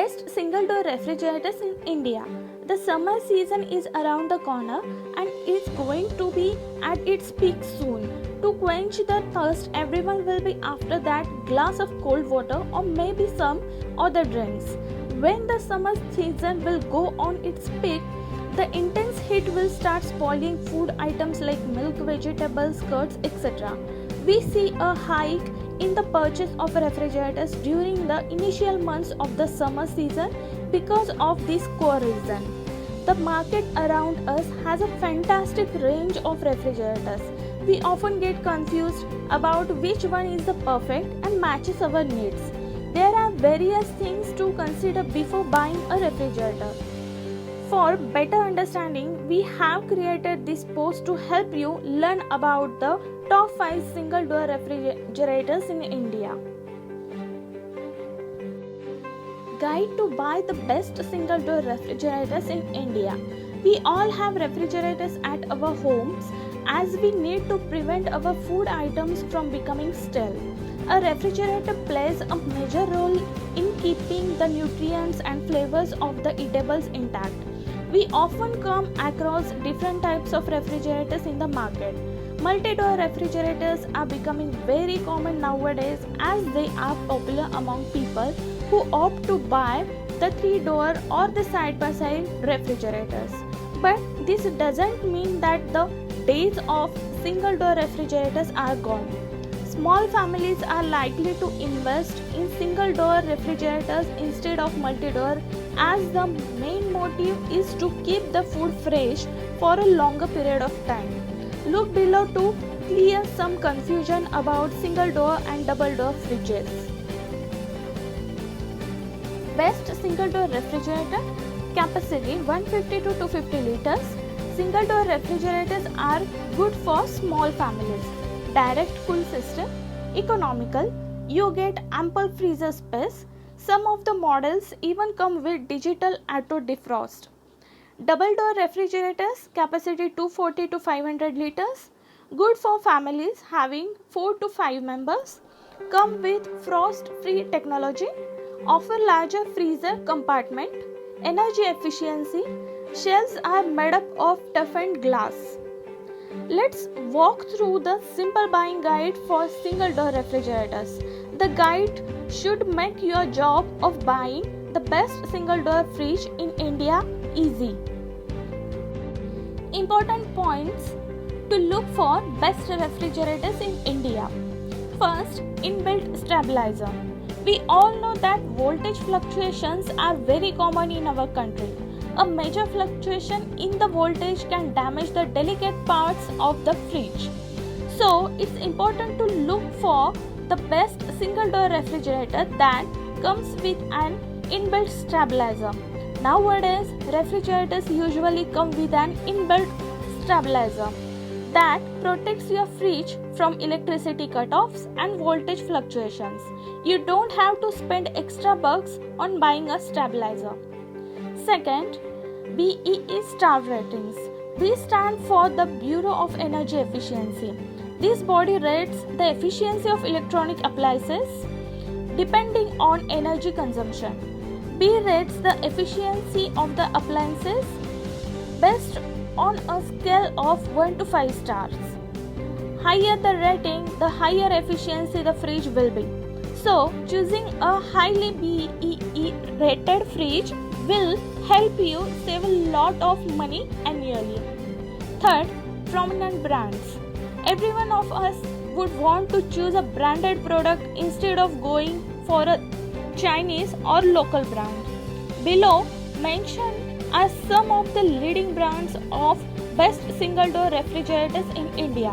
Best single door refrigerators in India. The summer season is around the corner and is going to be at its peak soon. To quench the thirst, everyone will be after that glass of cold water or maybe some other drinks. When the summer season will go on its peak, the intense heat will start spoiling food items like milk, vegetables, curds, etc. We see a hike in the purchase of refrigerators during the initial months of the summer season because of this core reason. The market around us has a fantastic range of refrigerators. We often get confused about which one is the perfect and matches our needs. There are various things to consider before buying a refrigerator. For better understanding, we have created this post to help you learn about the top 5 single door refrigerators in India. Guide to buy the best single door refrigerators in India. We all have refrigerators at our homes as we need to prevent our food items from becoming stale. A refrigerator plays a major role in keeping the nutrients and flavors of the eatables intact. We often come across different types of refrigerators in the market. Multi-door refrigerators are becoming very common nowadays as they are popular among people who opt to buy the 3-door or the side-by-side refrigerators. But this doesn't mean that the days of single-door refrigerators are gone. Small families are likely to invest in single-door refrigerators instead of multi-door as the main motive is to keep the food fresh for a longer period of time. Look below to clear some confusion about single-door and double-door fridges. Best single-door refrigerator capacity 150 to 250 liters. Single-door refrigerators are good for small families. Direct cool system, economical, you get ample freezer space. Some of the models even come with digital auto defrost. Double door refrigerators capacity 240 to 500 liters, good for families having 4 to 5 members, come with frost free technology, offer larger freezer compartment, energy efficiency, shelves are made up of toughened glass. Let's walk through the simple buying guide for single door refrigerators. The guide should make your job of buying the best single door fridge in India easy. Important points to look for best refrigerators in India. First, inbuilt stabilizer. We all know that voltage fluctuations are very common in our country. A major fluctuation in the voltage can damage the delicate parts of the fridge. So, it's important to look for the best single door refrigerator that comes with an inbuilt stabilizer. Nowadays, refrigerators usually come with an inbuilt stabilizer that protects your fridge from electricity cutoffs and voltage fluctuations. You don't have to spend extra bucks on buying a stabilizer. Second, BEE star ratings. These stand for the Bureau of Energy Efficiency. This body rates the efficiency of electronic appliances depending on energy consumption. B rates the efficiency of the appliances based on a scale of 1 to 5 stars. Higher the rating, the higher efficiency the fridge will be. So, choosing a highly BEE rated fridge will help you save a lot of money annually. Third, prominent brands. Every one of us would want to choose a branded product instead of going for a Chinese or local brand. Below mentioned are some of the leading brands of best single door refrigerators in India: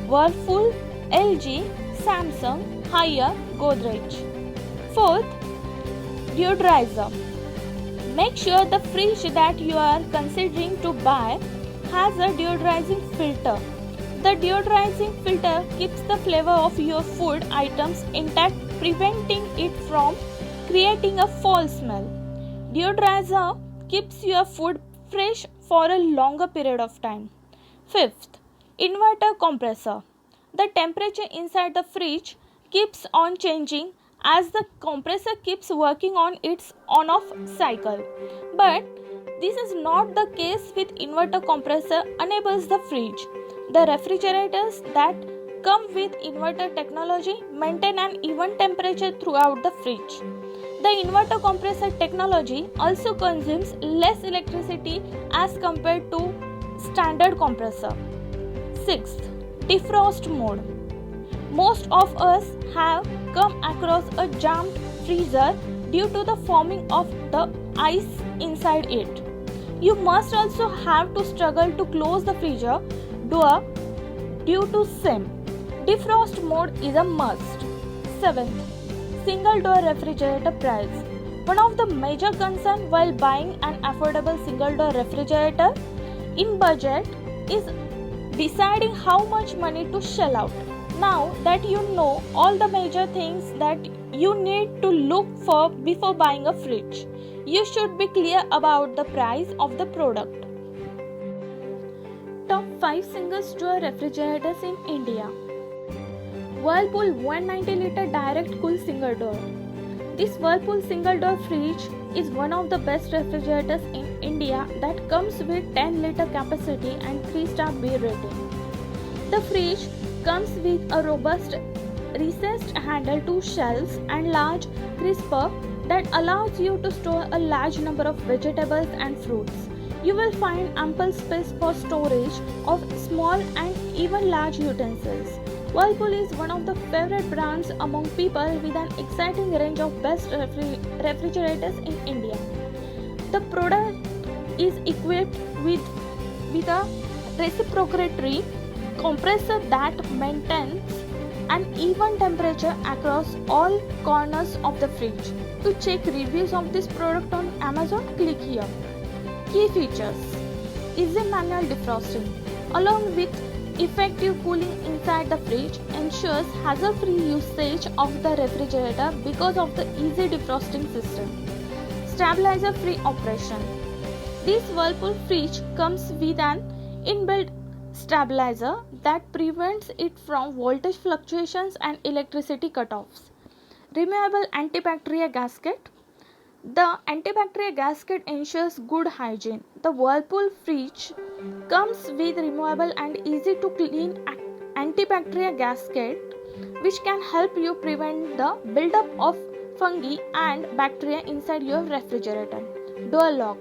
Whirlpool, LG, Samsung, Haier, Godrej. Fourth, deodorizer. Make sure the fridge that you are considering to buy has a deodorizing filter. The deodorizing filter keeps the flavor of your food items intact, preventing it from creating a foul smell. Deodorizer keeps your food fresh for a longer period of time. Fifth, inverter compressor. The temperature inside the fridge keeps on changing as the compressor keeps working on its on-off cycle. But this is not the case with inverter compressor enables the fridge. The refrigerators that come with inverter technology maintain an even temperature throughout the fridge. The inverter compressor technology also consumes less electricity as compared to standard compressor. Sixth, defrost mode. Most of us have come across a jammed freezer due to the forming of the ice inside it. You must also have to struggle to close the freezer door due to same. Defrost mode is a must. 7th, single door refrigerator price. One of the major concerns while buying an affordable single door refrigerator in budget is deciding how much money to shell out. Now that you know all the major things that you need to look for before buying a fridge, you should be clear about the price of the product. Top 5 single door refrigerators in India. Whirlpool 190 liter direct cool single door. This Whirlpool single door fridge is one of the best refrigerators in India that comes with 10 liter capacity and 3-star B rating. The fridge comes with a robust recessed handle to shelves and large crisper that allows you to store a large number of vegetables and fruits. You will find ample space for storage of small and even large utensils. Whirlpool is one of the favorite brands among people with an exciting range of best refrigerators in India. The product is equipped with a reciprocatory compressor that maintains an even temperature across all corners of the fridge. To check reviews of this product on Amazon, click here. Key features: easy manual defrosting, along with effective cooling inside the fridge, ensures hassle-free usage of the refrigerator because of the easy defrosting system. Stabilizer-free operation. This Whirlpool fridge comes with an inbuilt stabilizer that prevents it from voltage fluctuations and electricity cutoffs. Removable antibacterial gasket. The antibacterial gasket ensures good hygiene. The Whirlpool fridge comes with removable and easy to clean antibacterial gasket which can help you prevent the buildup of fungi and bacteria inside your refrigerator. Door lock.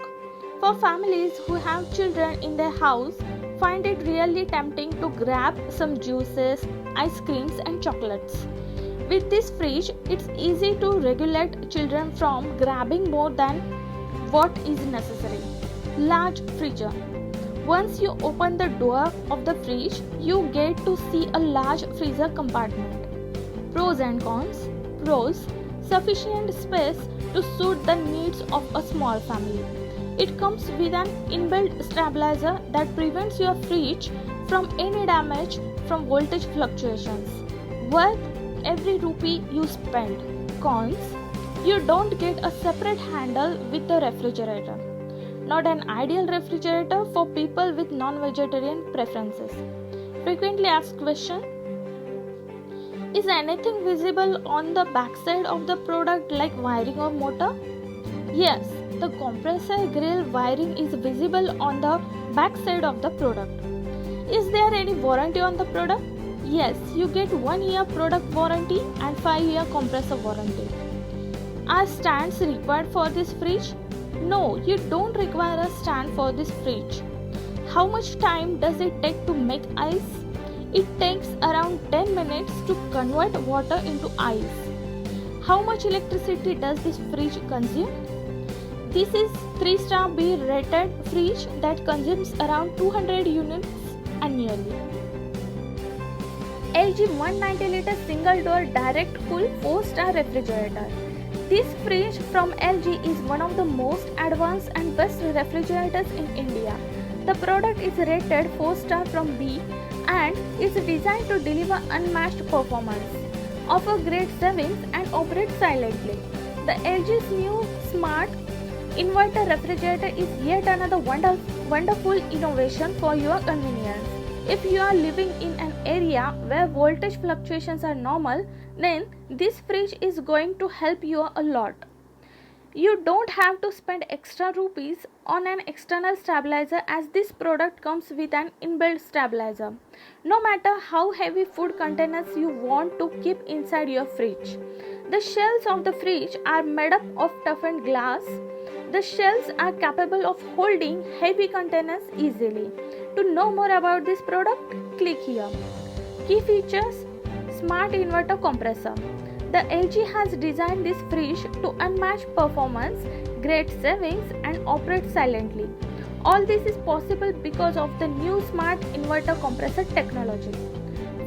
For families who have children in their house, find it really tempting to grab some juices, ice creams and chocolates. With this fridge, it's easy to regulate children from grabbing more than what is necessary. Large freezer. Once you open the door of the fridge, you get to see a large freezer compartment. Pros and cons. Pros: sufficient space to suit the needs of a small family. It comes with an inbuilt stabilizer that prevents your fridge from any damage from voltage fluctuations. Worth every rupee you spend. Cons: you don't get a separate handle with the refrigerator. Not an ideal refrigerator for people with non-vegetarian preferences. Frequently asked question: is anything visible on the backside of the product like wiring or motor? Yes, the compressor grill wiring is visible on the backside of the product. Is there any warranty on the product? Yes, you get 1 year product warranty and 5-year compressor warranty. Are stands required for this fridge? No, you don't require a stand for this fridge. How much time does it take to make ice? It takes around 10 minutes to convert water into ice. How much electricity does this fridge consume? This is 3-star B rated fridge that consumes around 200 units annually. LG 190 liter single door direct cool 4-star refrigerator. This fridge from LG is one of the most advanced and best refrigerators in India. The product is rated 4-star from B and is designed to deliver unmatched performance, offer great savings and operate silently. The LG's new smart inverter refrigerator is yet another wonderful innovation for your convenience. If you are living in an area where voltage fluctuations are normal, then this fridge is going to help you a lot. You don't have to spend extra rupees on an external stabilizer as this product comes with an inbuilt stabilizer. No matter how heavy food containers you want to keep inside your fridge. The shells of the fridge are made up of toughened glass. The shells are capable of holding heavy containers easily. To know more about this product, click here. Key features: Smart Inverter Compressor. The LG has designed this fridge to unmatched performance, great savings, and operate silently. All this is possible because of the new Smart Inverter Compressor technology.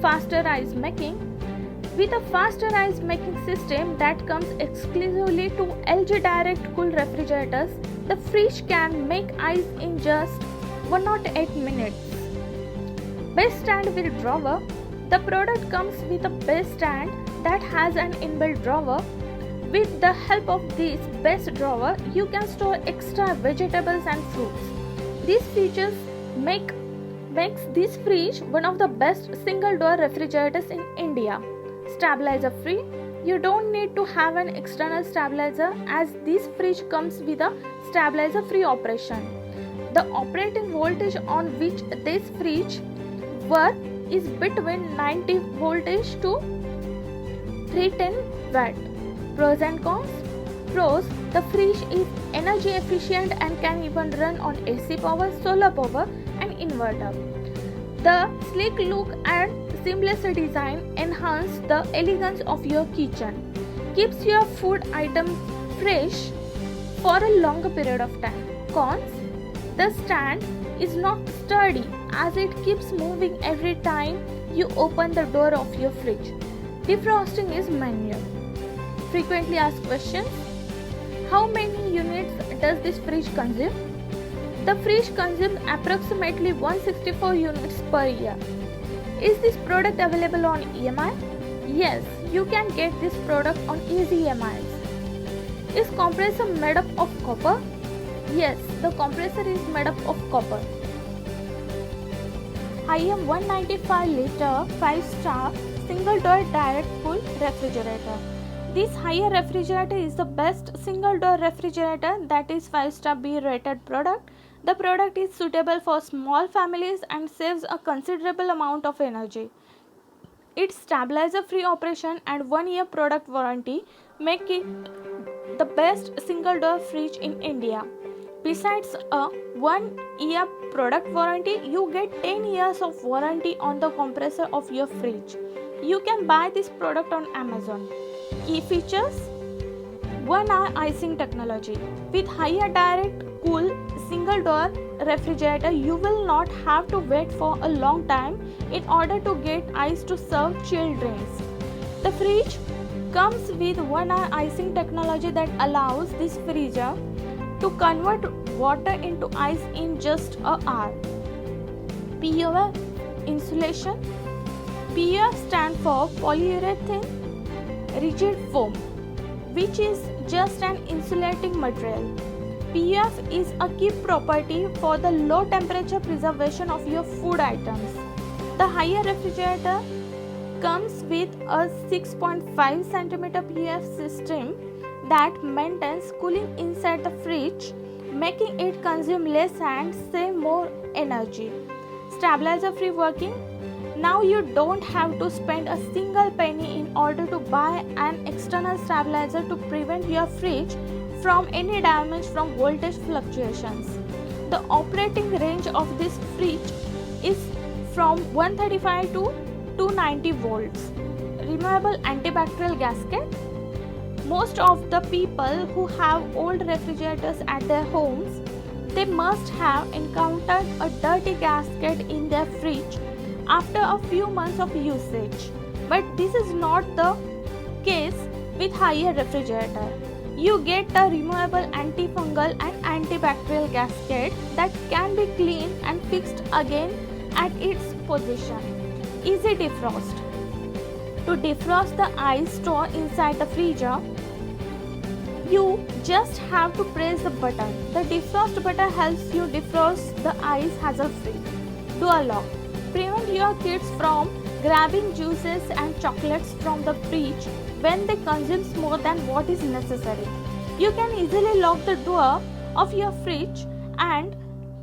Faster ice making. With a faster ice making system that comes exclusively to LG Direct Cool refrigerators, the fridge can make ice in just 108 minutes. Base stand with drawer. The product comes with a base stand that has an inbuilt drawer. With the help of this base drawer, you can store extra vegetables and fruits. These features makes this fridge one of the best single door refrigerators in India. Stabilizer free. You don't need to have an external stabilizer as this fridge comes with a stabilizer free operation. The operating voltage on which this fridge works is between 90 voltage to 310 watt. Pros and cons. Pros: the fridge is energy efficient and can even run on AC power, solar power and inverter. The sleek look and seamless design enhance the elegance of your kitchen. Keeps your food items fresh for a longer period of time. Cons: the stand is not sturdy as it keeps moving every time you open the door of your fridge. Defrosting is manual. Frequently asked questions: how many units does this fridge consume? The fridge consumes approximately 164 units per year. Is this product available on EMI? Yes, you can get this product on easy EMIs. Is compressor made up of copper? Yes, the compressor is made up of copper. I am 195 liter 5-star single door direct cool refrigerator. This higher refrigerator is the best single door refrigerator that is 5-star B rated product. The product is suitable for small families and saves a considerable amount of energy. Its stabilizer free operation and 1-year product warranty make it the best single door fridge in India. Besides a 1-year product warranty, you get 10 years of warranty on the compressor of your fridge. You can buy this product on Amazon. Key features: 1-hour icing technology. With higher direct cool single door refrigerator, you will not have to wait for a long time in order to get ice to serve chilled drinks. The fridge comes with 1-hour icing technology that allows this freezer to convert water into ice in just an hour. PUF insulation. PUF stands for polyurethane rigid foam, which is just an insulating material. PUF is a key property for the low temperature preservation of your food items. The higher refrigerator comes with a 6.5 cm PUF system that maintains cooling inside the fridge, making it consume less and save more energy. Stabilizer free working. Now you don't have to spend a single penny in order to buy an external stabilizer to prevent your fridge from any damage from voltage fluctuations. The operating range of this fridge is from 135 to 290 volts. Removable antibacterial gasket. Most of the people who have old refrigerators at their homes, they must have encountered a dirty gasket in their fridge after a few months of usage. But this is not the case with higher refrigerator. You get a removable antifungal and antibacterial gasket that can be cleaned and fixed again at its position. Easy defrost. To defrost the ice stored inside the freezer, you just have to press the button. The defrost button helps you defrost the ice hassle-free. Door lock. Prevent your kids from grabbing juices and chocolates from the fridge when they consume more than what is necessary. You can easily lock the door of your fridge and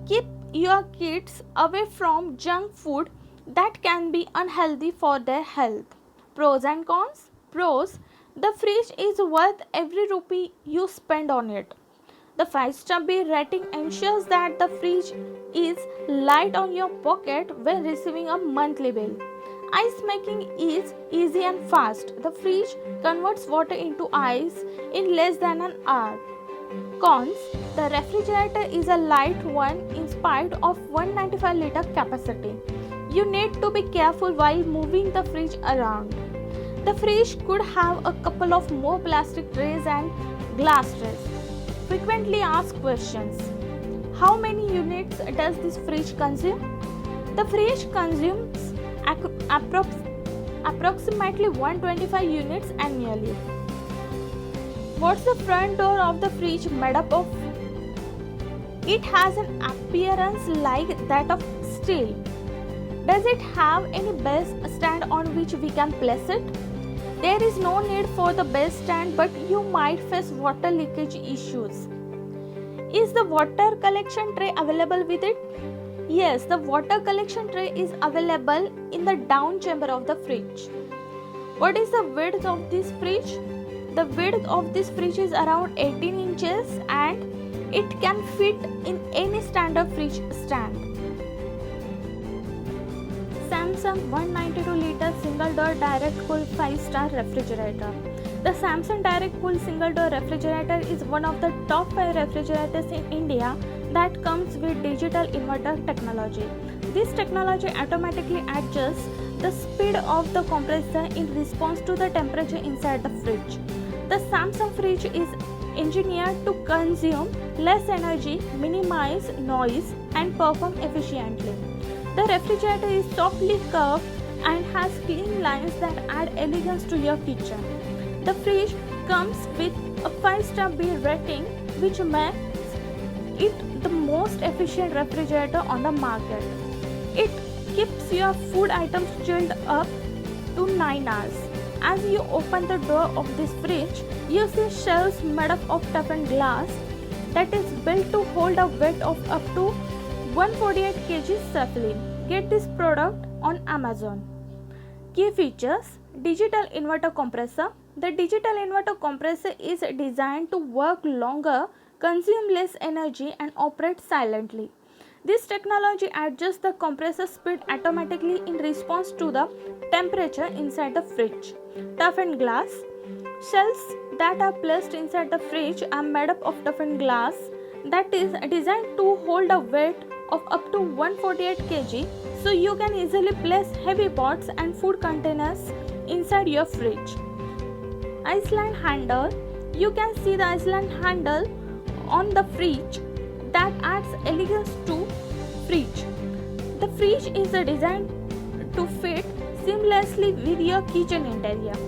keep your kids away from junk food that can be unhealthy for their health. Pros and cons. Pros: the fridge is worth every rupee you spend on it. The 5-star B rating ensures that the fridge is light on your pocket when receiving a monthly bill. Ice making is easy and fast. The fridge converts water into ice in less than an hour. Cons: the refrigerator is a light one in spite of 195-liter capacity. You need to be careful while moving the fridge around. The fridge could have a couple of more plastic trays and glass trays. Frequently asked questions. How many units does this fridge consume? The fridge consumes approximately 125 units annually. What's the front door of the fridge made up of? It has an appearance like that of steel. Does it have any base stand on which we can place it? There is no need for the base stand, but you might face water leakage issues. Is the water collection tray available with it? Yes, the water collection tray is available in the down chamber of the fridge. What is the width of this fridge? The width of this fridge is around 18 inches and it can fit in any standard fridge stand. Samsung 192-liter single-door direct-cool 5-star refrigerator. The Samsung direct-cool single-door refrigerator is one of the top 5 refrigerators in India that comes with digital inverter technology. This technology automatically adjusts the speed of the compressor in response to the temperature inside the fridge. The Samsung fridge is engineered to consume less energy, minimize noise, and perform efficiently. The refrigerator is softly curved and has clean lines that add elegance to your kitchen. The fridge comes with a 5-star B rating, which makes it the most efficient refrigerator on the market. It keeps your food items chilled up to 9 hours. As you open the door of this fridge, you see shelves made up of toughened glass that is built to hold a weight of up to 148 kg safely. Get this product on Amazon. Key features: digital inverter compressor. The digital inverter compressor is designed to work longer, consume less energy, and operate silently. This technology adjusts the compressor speed automatically in response to the temperature inside the fridge. Toughened glass. Shelves that are placed inside the fridge are made up of toughened glass that is designed to hold a weight of up to 148 kg, so you can easily place heavy pots and food containers inside your fridge. Island handle. You can see the Island handle on the fridge that adds elegance to fridge. The fridge is designed to fit seamlessly with your kitchen interior.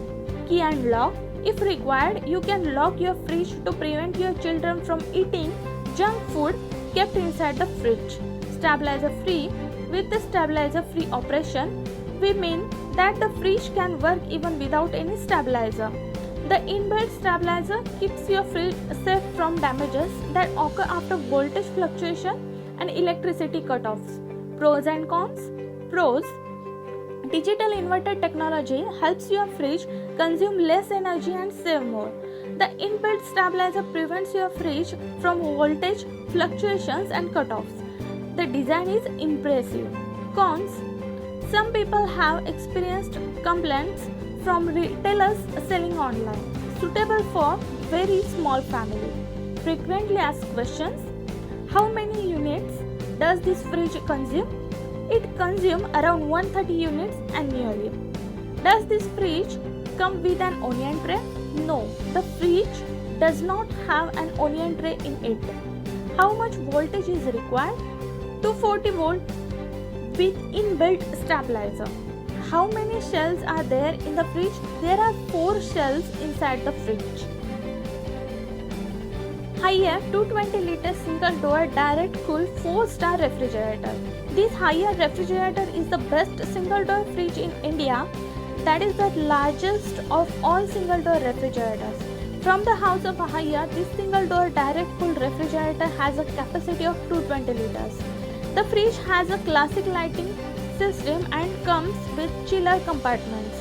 Key and lock. If required, you can lock your fridge to prevent your children from eating junk food kept inside the fridge. Stabilizer free. With the stabilizer free operation, we mean that the fridge can work even without any stabilizer. The inbuilt stabilizer keeps your fridge safe from damages that occur after voltage fluctuation and electricity cutoffs. Pros and cons. Pros: digital inverter technology helps your fridge consume less energy and save more. The inbuilt stabilizer prevents your fridge from voltage fluctuations and cutoffs. The design is impressive. Cons: some people have experienced complaints from retailers selling online. Suitable for very small family. Frequently asked questions. How many units does this fridge consume? It consumes around 130 units annually. Does this fridge come with an onion tray? No, the fridge does not have an onion tray in it. How much voltage is required? 240 volt with inbuilt stabilizer. How many shelves are there in the fridge? There are 4 shelves inside the fridge. Haier 220-liter single-door direct cool 4-star refrigerator. This Haier refrigerator is the best single-door fridge in India. That is the largest of all single-door refrigerators. From the house of Haier, this single-door direct cool refrigerator has a capacity of 220 liters. The fridge has a classic lighting system and comes with chiller compartments.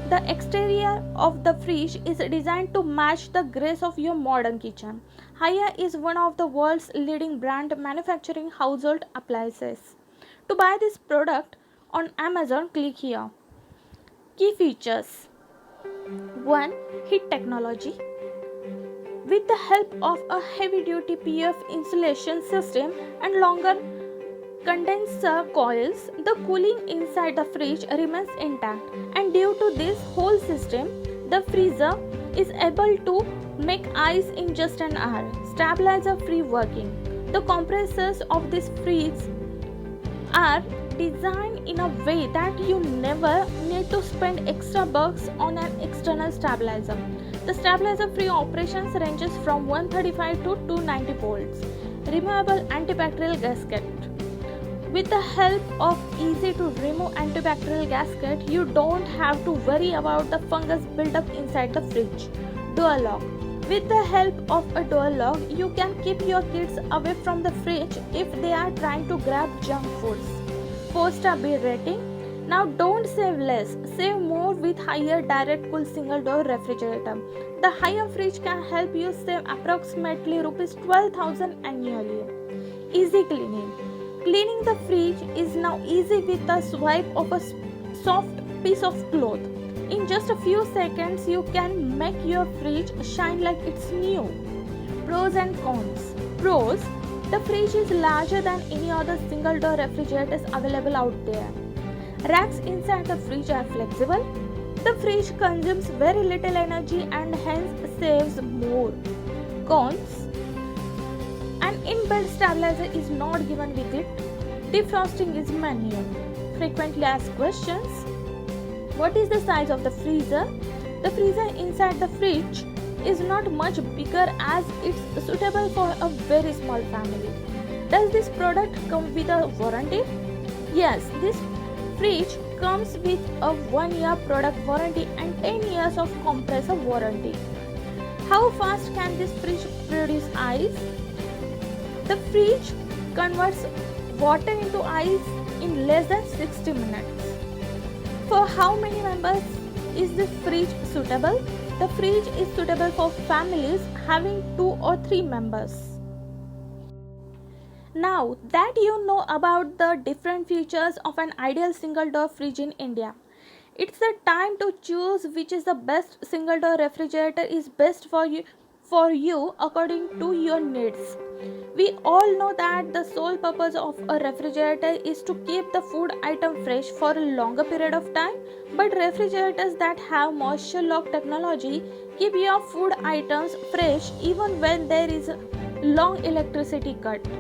The exterior of the fridge is designed to match the grace of your modern kitchen. Haier is one of the world's leading brand manufacturing household appliances. To buy this product on Amazon, click here. Key features: 1. Heat technology. With the help of a heavy-duty PF insulation system and longer condenser coils, the cooling inside the fridge remains intact, and due to this whole system, the freezer is able to make ice in just an hour. Stabilizer free working. The compressors of this fridge are designed in a way that you never need to spend extra bucks on an external stabilizer. The stabilizer free operations ranges from 135 to 290 volts. Removable antibacterial gasket. With the help of easy to remove antibacterial gasket, you don't have to worry about the fungus buildup inside the fridge. Door lock. With the help of a door lock, you can keep your kids away from the fridge if they are trying to grab junk foods. 4-star B rating. Now don't save less, save more with Haier direct cool single door refrigerator. The Haier fridge can help you save approximately Rs 12,000 annually. Easy cleaning. Cleaning the fridge is now easy with a swipe of a soft piece of cloth. In just a few seconds, you can make your fridge shine like it's new. Pros and cons. Pros: the fridge is larger than any other single door refrigerators available out there. Racks inside the fridge are flexible. The fridge consumes very little energy and hence saves more. Cons: an inbuilt stabilizer is not given with it. Defrosting is manual. Frequently asked questions: what is the size of the freezer? The freezer inside the fridge is not much bigger as it's suitable for a very small family. Does this product come with a warranty? Yes, this fridge comes with a 1-year product warranty and 10 years of compressor warranty. How fast can this fridge produce ice? The fridge converts water into ice in less than 60 minutes. For how many members is this fridge suitable? The fridge is suitable for families having 2 or 3 members. Now that you know about the different features of an ideal single door fridge in India, it's the time to choose which is the best single door refrigerator is best for you according to your needs. We all know that the sole purpose of a refrigerator is to keep the food item fresh for a longer period of time, but refrigerators that have moisture lock technology keep your food items fresh even when there is a long electricity cut.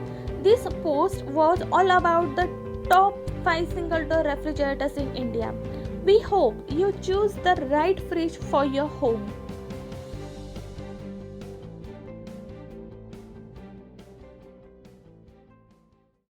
This post was all about the top 5 single door refrigerators in India. We hope you choose the right fridge for your home.